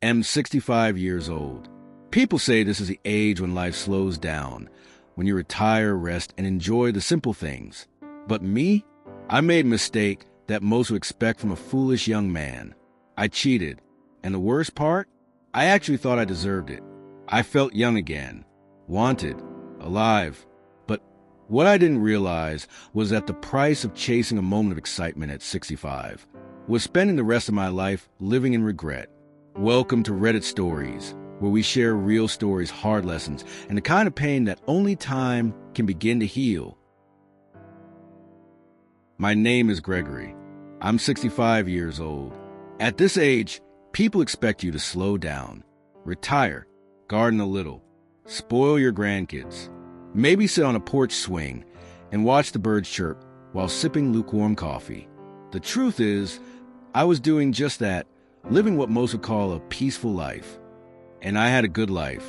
am 65 years old. People say this is the age when life slows down, when you retire, rest, and enjoy the simple things. But me, I made a mistake that most would expect from a foolish young man. I cheated, and the worst part, I actually thought I deserved it. I felt young again, wanted, alive. But what I didn't realize was that the price of chasing a moment of excitement at 65 was spending the rest of my life living in regret. Welcome to Reddit Stories, where we share real stories, hard lessons, and the kind of pain that only time can begin to heal. My name is Gregory. I'm 65 years old. At this age, people expect you to slow down, retire, garden a little, spoil your grandkids, maybe sit on a porch swing and watch the birds chirp while sipping lukewarm coffee. The truth is, I was doing just that, living what most would call a peaceful life. And I had a good life,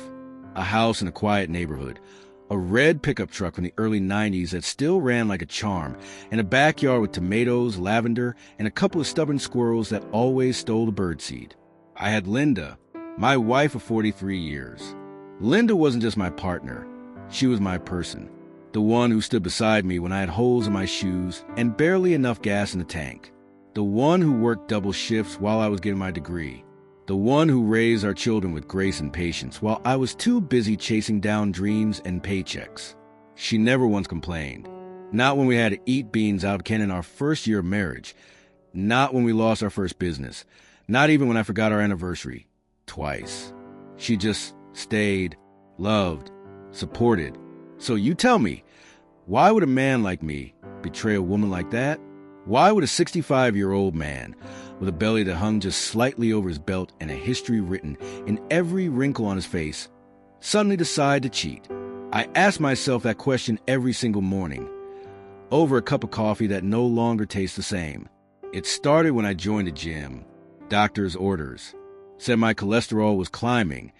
a house in a quiet neighborhood, a red pickup truck from the early 90s that still ran like a charm, and a backyard with tomatoes, lavender, and a couple of stubborn squirrels that always stole the birdseed. I had Linda, my wife of 43 years. Linda wasn't just my partner. She was my person, the one who stood beside me when I had holes in my shoes and barely enough gas in the tank, the one who worked double shifts while I was getting my degree, the one who raised our children with grace and patience while I was too busy chasing down dreams and paychecks. She never once complained. Not when we had to eat beans out of can in our first year of marriage. Not when we lost our first business. Not even when I forgot our anniversary. Twice. She just stayed, loved, supported. So you tell me, why would a man like me betray a woman like that? Why would a 65-year-old man with a belly that hung just slightly over his belt and a history written in every wrinkle on his face suddenly decide to cheat? I ask myself that question every single morning, over a cup of coffee that no longer tastes the same. It started when I joined a gym. Doctor's orders said my cholesterol was climbing,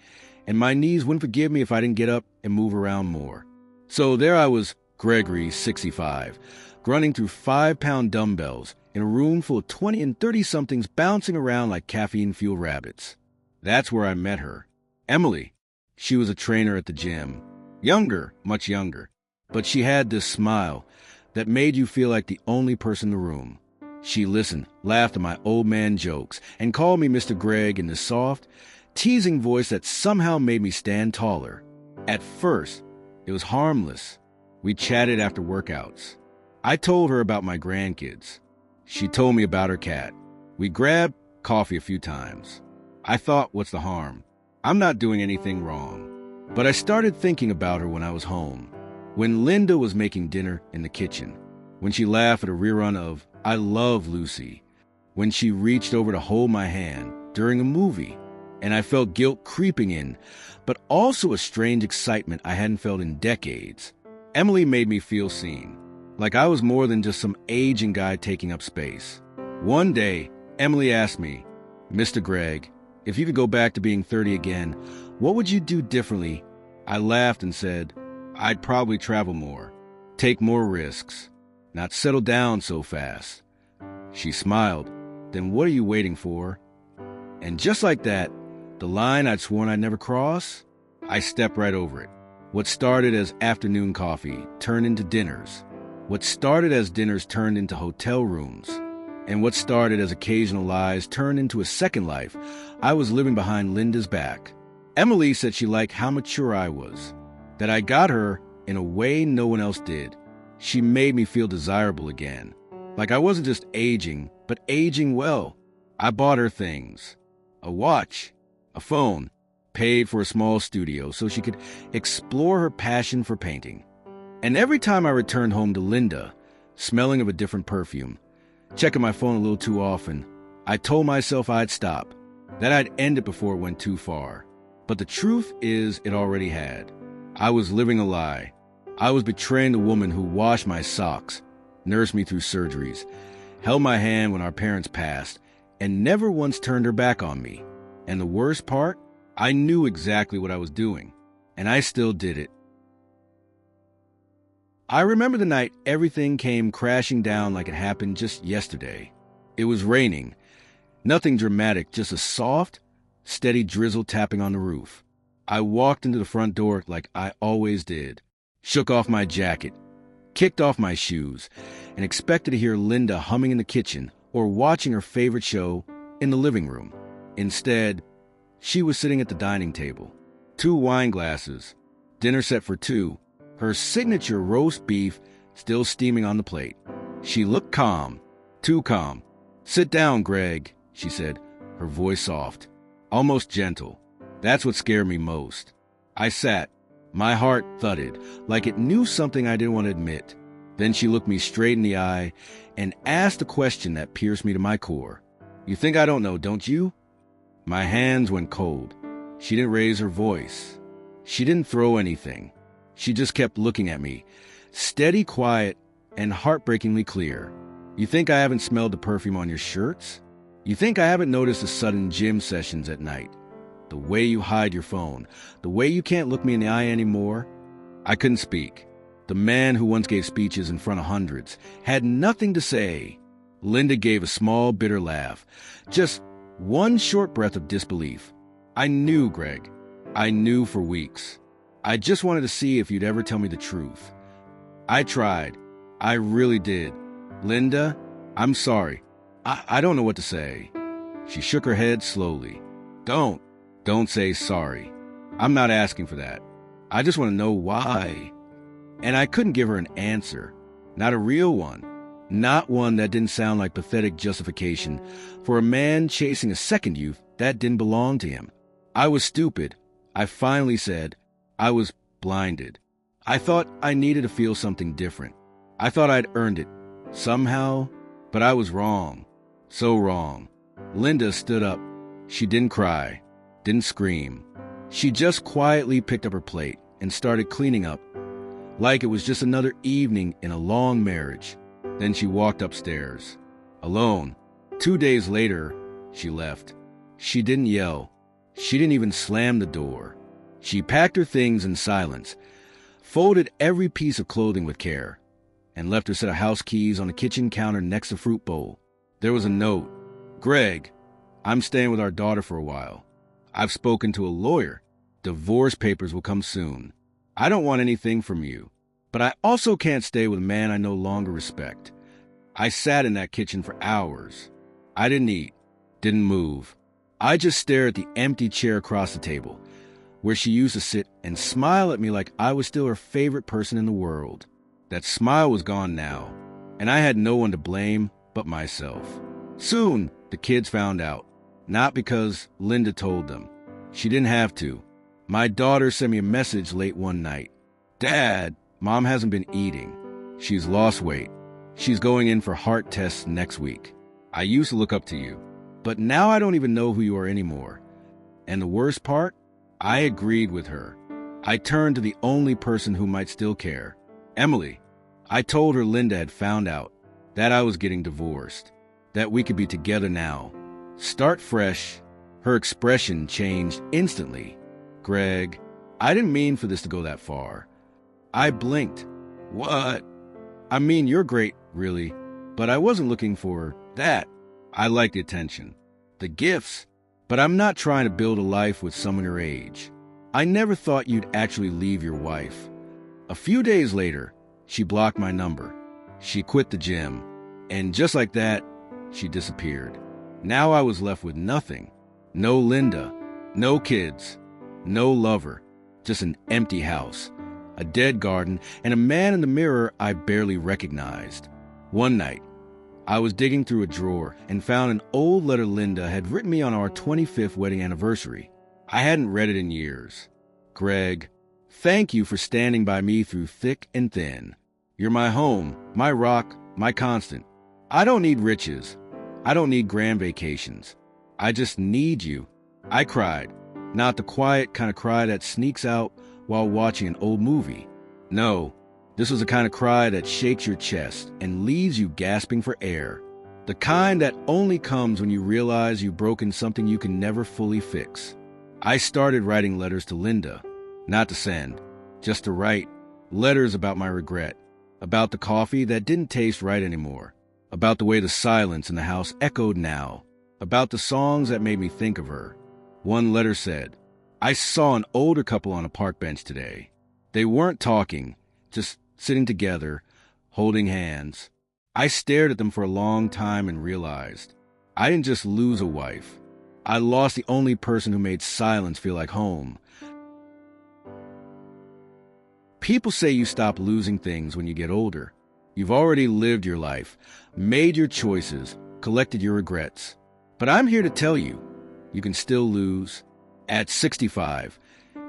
and my knees wouldn't forgive me if I didn't get up and move around more. So there I was, Gregory, 65, grunting through 5-pound dumbbells in a room full of 20 and 30-somethings bouncing around like caffeine-fueled rabbits. That's where I met her. Emily. She was a trainer at the gym. Younger, much younger. But she had this smile that made you feel like the only person in the room. She listened, laughed at my old man jokes, and called me Mr. Greg in this soft, teasing voice that somehow made me stand taller. At first, it was harmless. We chatted after workouts. I told her about my grandkids. She told me about her cat. We grabbed coffee a few times. I thought, what's the harm? I'm not doing anything wrong. But I started thinking about her when I was home, when Linda was making dinner in the kitchen, when she laughed at a rerun of I Love Lucy, when she reached over to hold my hand during a movie, and I felt guilt creeping in, but also a strange excitement I hadn't felt in decades. Emily made me feel seen, like I was more than just some aging guy taking up space. One day, Emily asked me, Mr. Gregg, if you could go back to being 30 again, what would you do differently? I laughed and said, I'd probably travel more, take more risks, not settle down so fast. She smiled. Then what are you waiting for? And just like that, the line I'd sworn I'd never cross, I stepped right over it. What started as afternoon coffee turned into dinners. What started as dinners turned into hotel rooms. And what started as occasional lies turned into a second life. I was living behind Linda's back. Emily said she liked how mature I was, that I got her in a way no one else did. She made me feel desirable again, like I wasn't just aging, but aging well. I bought her things, a watch, a phone, paid for a small studio so she could explore her passion for painting. And every time I returned home to Linda, smelling of a different perfume, checking my phone a little too often, I told myself I'd stop, that I'd end it before it went too far. But the truth is, it already had. I was living a lie. I was betraying the woman who washed my socks, nursed me through surgeries, held my hand when our parents passed, and never once turned her back on me. And the worst part, I knew exactly what I was doing, and I still did it. I remember the night everything came crashing down like it happened just yesterday. It was raining. Nothing dramatic, just a soft, steady drizzle tapping on the roof. I walked into the front door like I always did, shook off my jacket, kicked off my shoes, and expected to hear Linda humming in the kitchen or watching her favorite show in the living room. Instead, she was sitting at the dining table, 2 wine glasses, dinner set for 2, her signature roast beef still steaming on the plate. She looked calm, too calm. "Sit down, Greg," she said, her voice soft, almost gentle. That's what scared me most. I sat. My heart thudded, like it knew something I didn't want to admit. Then she looked me straight in the eye and asked a question that pierced me to my core. "You think I don't know, don't you?" My hands went cold. She didn't raise her voice. She didn't throw anything. She just kept looking at me, steady, quiet, and heartbreakingly clear. "You think I haven't smelled the perfume on your shirts? You think I haven't noticed the sudden gym sessions at night? The way you hide your phone, the way you can't look me in the eye anymore?" I couldn't speak. The man who once gave speeches in front of hundreds had nothing to say. Linda gave a small, bitter laugh. Just one short breath of disbelief. "I knew, Greg. I knew for weeks. I just wanted to see if you'd ever tell me the truth." I tried. I really did. "Linda, I'm sorry. I don't know what to say." She shook her head slowly. Don't say sorry. I'm not asking for that. I just want to know why." And I couldn't give her an answer. Not a real one. Not one that didn't sound like pathetic justification for a man chasing a second youth that didn't belong to him. I was stupid. I finally said. I was blinded. I thought I needed to feel something different. I thought I'd earned it. Somehow. But I was wrong. So wrong. Linda stood up. She didn't cry. Didn't scream. She just quietly picked up her plate and started cleaning up, like it was just another evening in a long marriage. Then she walked upstairs. Alone. 2 days later, she left. She didn't yell. She didn't even slam the door. She packed her things in silence, folded every piece of clothing with care, and left her set of house keys on the kitchen counter next to the fruit bowl. There was a note. "Greg, I'm staying with our daughter for a while. I've spoken to a lawyer. Divorce papers will come soon. I don't want anything from you, but I also can't stay with a man I no longer respect." I sat in that kitchen for hours. I didn't eat, didn't move. I just stared at the empty chair across the table, where she used to sit and smile at me like I was still her favorite person in the world. That smile was gone now, and I had no one to blame but myself. Soon, the kids found out. Not because Linda told them. She didn't have to. My daughter sent me a message late one night. "Dad, Mom hasn't been eating. She's lost weight. She's going in for heart tests next week. I used to look up to you, but now I don't even know who you are anymore." And the worst part? I agreed with her. I turned to the only person who might still care. Emily. I told her Linda had found out, that I was getting divorced, that we could be together now. Start fresh. Her expression changed instantly. "Greg, I didn't mean for this to go that far." I blinked. "What?" "I mean, you're great, really, but I wasn't looking for that." I like the attention, the gifts, but I'm not trying to build a life with someone your age. I never thought you'd actually leave your wife. A few days later, she blocked my number. She quit the gym, and just like that, she disappeared. Now I was left with nothing. No Linda, no kids, no lover, just an empty house, a dead garden, and a man in the mirror I barely recognized. One night, I was digging through a drawer and found an old letter Linda had written me on our 25th wedding anniversary. I hadn't read it in years. "Greg, thank you for standing by me through thick and thin. You're my home, my rock, my constant. I don't need riches. I don't need grand vacations. I just need you." I cried, not the quiet kind of cry that sneaks out while watching an old movie. No, this was the kind of cry that shakes your chest and leaves you gasping for air. The kind that only comes when you realize you've broken something you can never fully fix. I started writing letters to Linda, not to send, just to write. Letters about my regret, about the coffee that didn't taste right anymore, about the way the silence in the house echoed now, about the songs that made me think of her. One letter said, I saw an older couple on a park bench today. They weren't talking, just sitting together, holding hands. I stared at them for a long time and realized I didn't just lose a wife. I lost the only person who made silence feel like home. People say you stop losing things when you get older. You've already lived your life, made your choices, collected your regrets. But I'm here to tell you, you can still lose. At 65,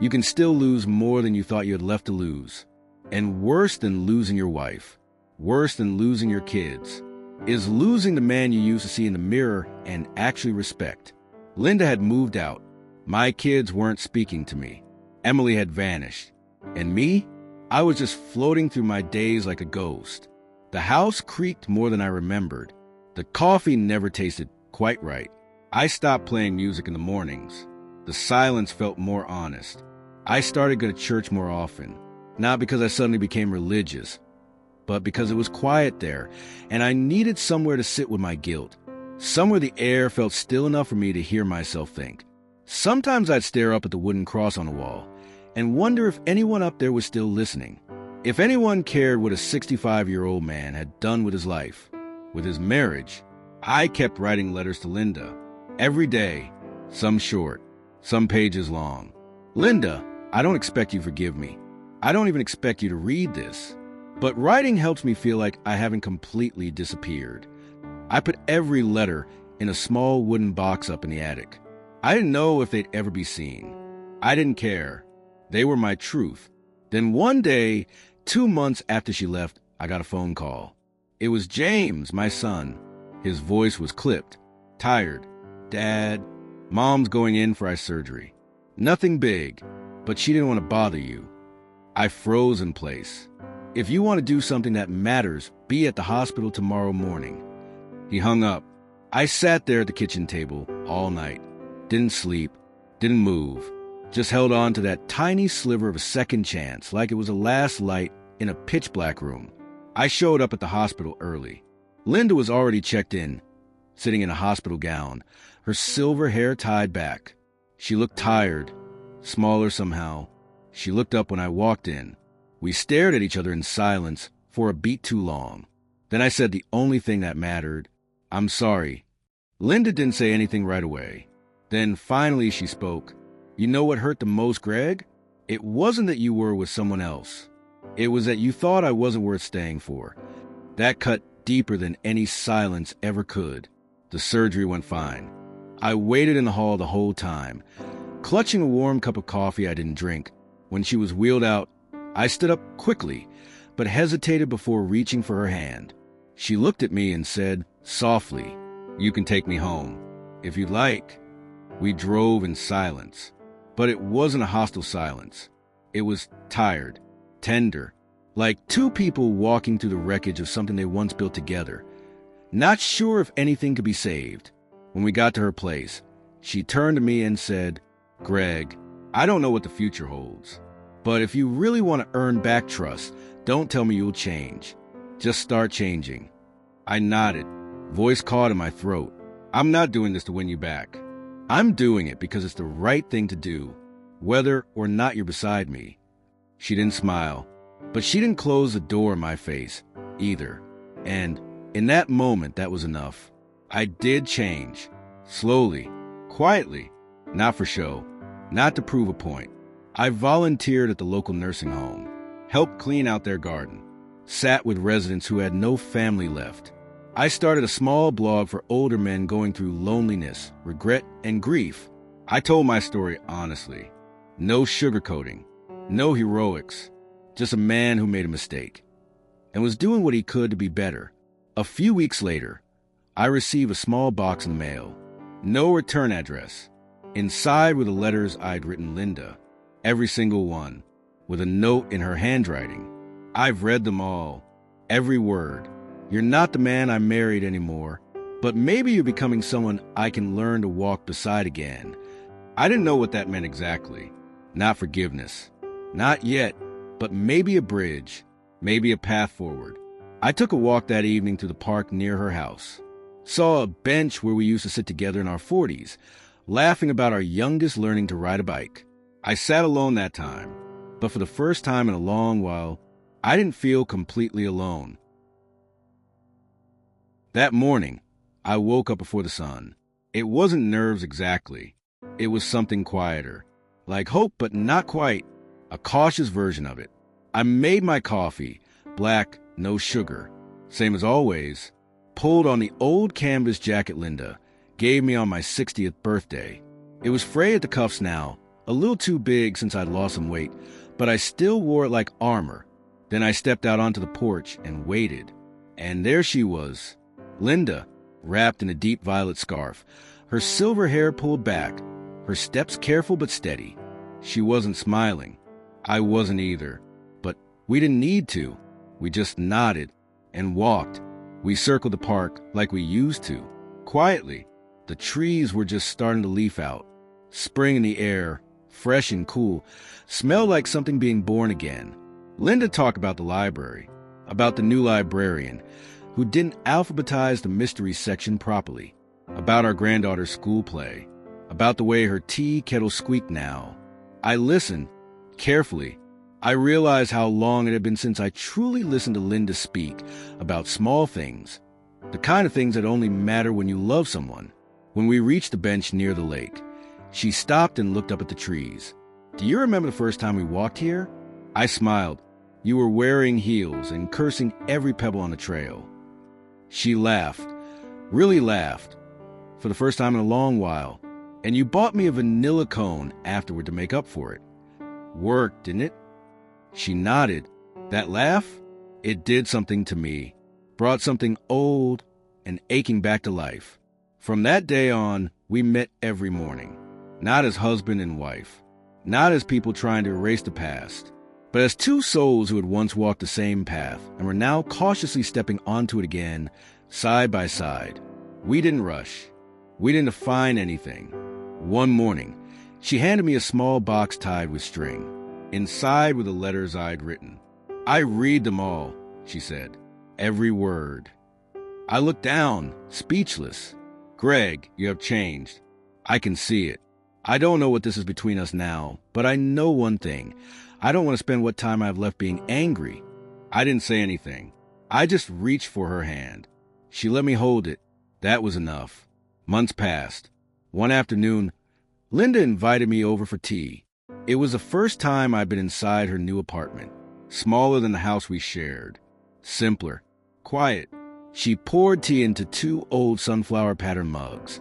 you can still lose more than you thought you had left to lose. And worse than losing your wife, worse than losing your kids, is losing the man you used to see in the mirror and actually respect. Linda had moved out. My kids weren't speaking to me. Emily had vanished. And me? I was just floating through my days like a ghost. The house creaked more than I remembered. The coffee never tasted quite right. I stopped playing music in the mornings. The silence felt more honest. I started going to church more often, not because I suddenly became religious, but because it was quiet there, and I needed somewhere to sit with my guilt, somewhere the air felt still enough for me to hear myself think. Sometimes I'd stare up at the wooden cross on the wall and wonder if anyone up there was still listening, if anyone cared what a 65-year-old man had done with his life, with his marriage. I kept writing letters to Linda, every day, some short, some pages long. Linda, I don't expect you to forgive me. I don't even expect you to read this. But writing helps me feel like I haven't completely disappeared. I put every letter in a small wooden box up in the attic. I didn't know if they'd ever be seen. I didn't care. They were my truth. Then one day, 2 months after she left, I got a phone call. It was James, my son. His voice was clipped, tired. Dad, Mom's going in for eye surgery. Nothing big, but she didn't want to bother you. I froze in place. If you want to do something that matters, be at the hospital tomorrow morning. He hung up. I sat there at the kitchen table all night. Didn't sleep, didn't move. Just held on to that tiny sliver of a second chance, like it was a last light in a pitch-black room. I showed up at the hospital early. Linda was already checked in, sitting in a hospital gown, her silver hair tied back. She looked tired, smaller somehow. She looked up when I walked in. We stared at each other in silence for a beat too long. Then I said the only thing that mattered, I'm sorry. Linda didn't say anything right away. Then finally she spoke. You know what hurt the most, Greg? It wasn't that you were with someone else. It was that you thought I wasn't worth staying for. That cut deeper than any silence ever could. The surgery went fine. I waited in the hall the whole time, clutching a warm cup of coffee I didn't drink. When she was wheeled out, I stood up quickly, but hesitated before reaching for her hand. She looked at me and said, softly, you can take me home, if you'd like. We drove in silence, but it wasn't a hostile silence. It was tired, tender, like two people walking through the wreckage of something they once built together, not sure if anything could be saved. When we got to her place, she turned to me and said, Greg, I don't know what the future holds, but if you really want to earn back trust, don't tell me you'll change. Just start changing. I nodded, voice caught in my throat. I'm not doing this to win you back. I'm doing it because it's the right thing to do, whether or not you're beside me. She didn't smile, but she didn't close the door in my face either. And in that moment, that was enough. I did change, slowly, quietly, not for show, not to prove a point. I volunteered at the local nursing home, helped clean out their garden, sat with residents who had no family left. I started a small blog for older men going through loneliness, regret, and grief. I told my story honestly. No sugarcoating, no heroics, just a man who made a mistake and was doing what he could to be better. A few weeks later, I received a small box in the mail. No return address. Inside were the letters I'd written Linda, every single one, with a note in her handwriting. I've read them all, every word. You're not the man I married anymore, but maybe you're becoming someone I can learn to walk beside again. I didn't know what that meant exactly. Not forgiveness. Not yet, but maybe a bridge, maybe a path forward. I took a walk that evening to the park near her house. Saw a bench where we used to sit together in our 40s, laughing about our youngest learning to ride a bike. I sat alone that time, but for the first time in a long while, I didn't feel completely alone. That morning, I woke up before the sun. It wasn't nerves exactly. It was something quieter, like hope, but not quite, a cautious version of it. I made my coffee, black, no sugar, same as always, pulled on the old canvas jacket Linda gave me on my 60th birthday. It was frayed at the cuffs now, a little too big since I'd lost some weight, but I still wore it like armor. Then I stepped out onto the porch and waited. And there she was, Linda, wrapped in a deep violet scarf, her silver hair pulled back, her steps careful but steady. She wasn't smiling. I wasn't either. But we didn't need to. We just nodded and walked. We circled the park like we used to, quietly. The trees were just starting to leaf out. Spring in the air, fresh and cool, smelled like something being born again. Linda talked about the library, about the new librarian, who didn't alphabetize the mystery section properly, about our granddaughter's school play, about the way her tea kettle squeaked now. I listened, carefully. I realized how long it had been since I truly listened to Linda speak about small things, the kind of things that only matter when you love someone. When we reached the bench near the lake, she stopped and looked up at the trees. "Do you remember the first time we walked here?" I smiled. "You were wearing heels and cursing every pebble on the trail." She laughed, really laughed, for the first time in a long while. "And you bought me a vanilla cone afterward to make up for it. Worked, didn't it?" She nodded. That laugh? It did something to me, brought something old and aching back to life. From that day on, we met every morning, not as husband and wife, not as people trying to erase the past, but as two souls who had once walked the same path and were now cautiously stepping onto it again, side by side. We didn't rush. We didn't define anything. One morning, she handed me a small box tied with string. Inside were the letters I'd written. "I read them all," she said. "Every word." I looked down, speechless. "Greg, you have changed. I can see it. I don't know what this is between us now, but I know one thing. I don't want to spend what time I have left being angry." I didn't say anything. I just reached for her hand. She let me hold it. That was enough. Months passed. One afternoon, Linda invited me over for tea. It was the first time I'd been inside her new apartment, smaller than the house we shared. Simpler, quiet. She poured tea into 2 old sunflower pattern mugs,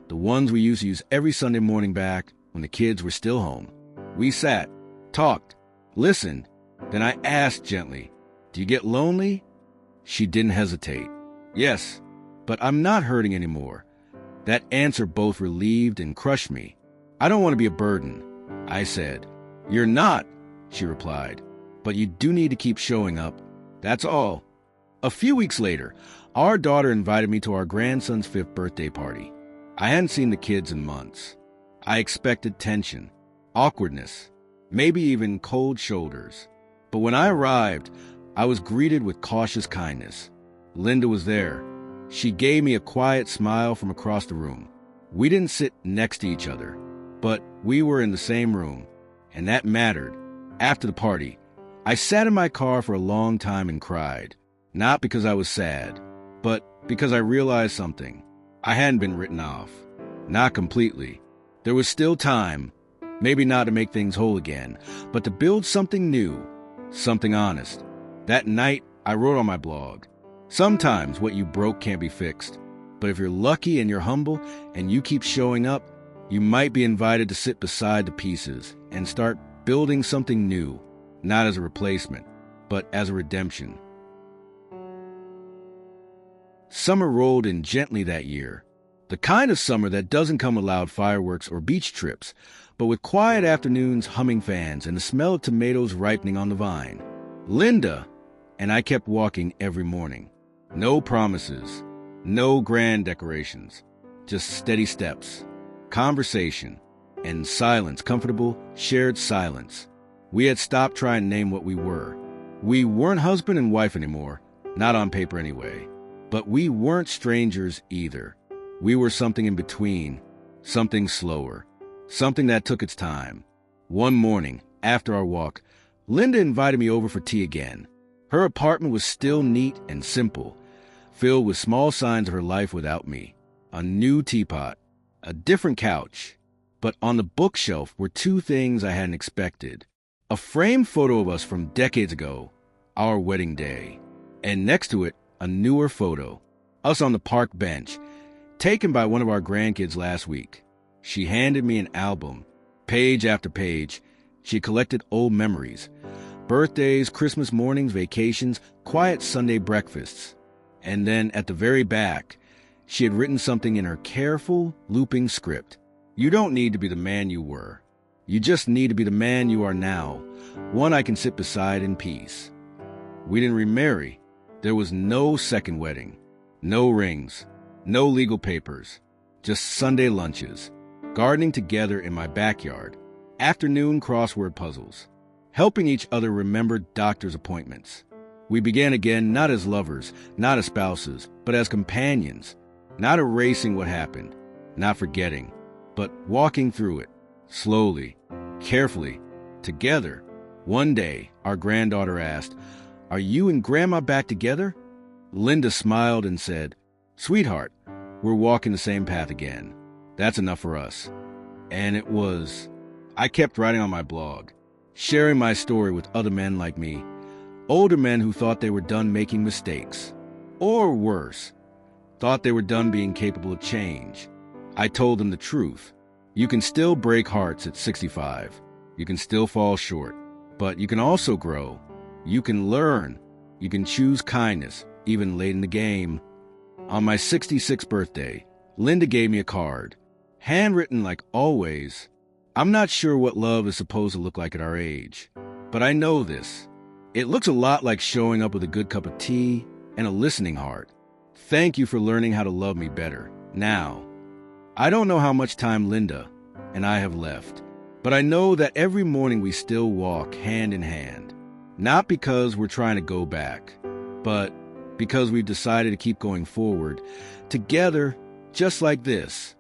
the ones we used to use every Sunday morning back when the kids were still home. We sat, talked, listened. Then I asked gently, "Do you get lonely?" She didn't hesitate. "Yes, but I'm not hurting anymore." That answer both relieved and crushed me. "I don't want to be a burden," I said. "You're not," she replied, "but you do need to keep showing up. That's all." A few weeks later, our daughter invited me to our grandson's 5th birthday party. I hadn't seen the kids in months. I expected tension, awkwardness, maybe even cold shoulders. But when I arrived, I was greeted with cautious kindness. Linda was there. She gave me a quiet smile from across the room. We didn't sit next to each other, but we were in the same room, and that mattered. After the party, I sat in my car for a long time and cried, not because I was sad, but because I realized something. I hadn't been written off. Not completely. There was still time, maybe not to make things whole again, but to build something new, something honest. That night, I wrote on my blog, "Sometimes what you broke can't be fixed, but if you're lucky and you're humble and you keep showing up, you might be invited to sit beside the pieces and start building something new, not as a replacement, but as a redemption." Summer rolled in gently that year. The kind of summer that doesn't come with loud fireworks or beach trips, but with quiet afternoons, humming fans, and the smell of tomatoes ripening on the vine. Linda and I kept walking every morning. No promises, no grand decorations, just steady steps, conversation, and silence, comfortable, shared silence. We had stopped trying to name what we were. We weren't husband and wife anymore, not on paper anyway. But we weren't strangers either. We were something in between, something slower, something that took its time. One morning, after our walk, Linda invited me over for tea again. Her apartment was still neat and simple, filled with small signs of her life without me. A new teapot, a different couch. But on the bookshelf were two things I hadn't expected. A framed photo of us from decades ago, our wedding day. And next to it, a newer photo, us on the park bench, taken by one of our grandkids last week. She handed me an album. Page after page, she collected old memories. Birthdays, Christmas mornings, vacations, quiet Sunday breakfasts. And then at the very back, she had written something in her careful, looping script. You don't need to be the man you were. You just need to be the man you are now, one I can sit beside in peace. We didn't remarry. There was no second wedding, no rings, no legal papers, just Sunday lunches, gardening together in my backyard, afternoon crossword puzzles, helping each other remember doctor's appointments. We began again not as lovers, not as spouses, but as companions, not erasing what happened, not forgetting, but walking through it, slowly, carefully, together. One day, our granddaughter asked, "Are you and Grandma back together?" Linda smiled and said, "Sweetheart, we're walking the same path again. That's enough for us." And it was. I kept writing on my blog, sharing my story with other men like me, older men who thought they were done making mistakes, or worse, thought they were done being capable of change. I told them the truth. You can still break hearts at 65. You can still fall short, but you can also grow. You can learn. You can choose kindness, even late in the game. On my 66th birthday, Linda gave me a card, handwritten like always. I'm not sure what love is supposed to look like at our age, but I know this. It looks a lot like showing up with a good cup of tea and a listening heart. Thank you for learning how to love me better. Now, I don't know how much time Linda and I have left, but I know that every morning we still walk hand in hand. Not because we're trying to go back, but because we've decided to keep going forward, together, just like this.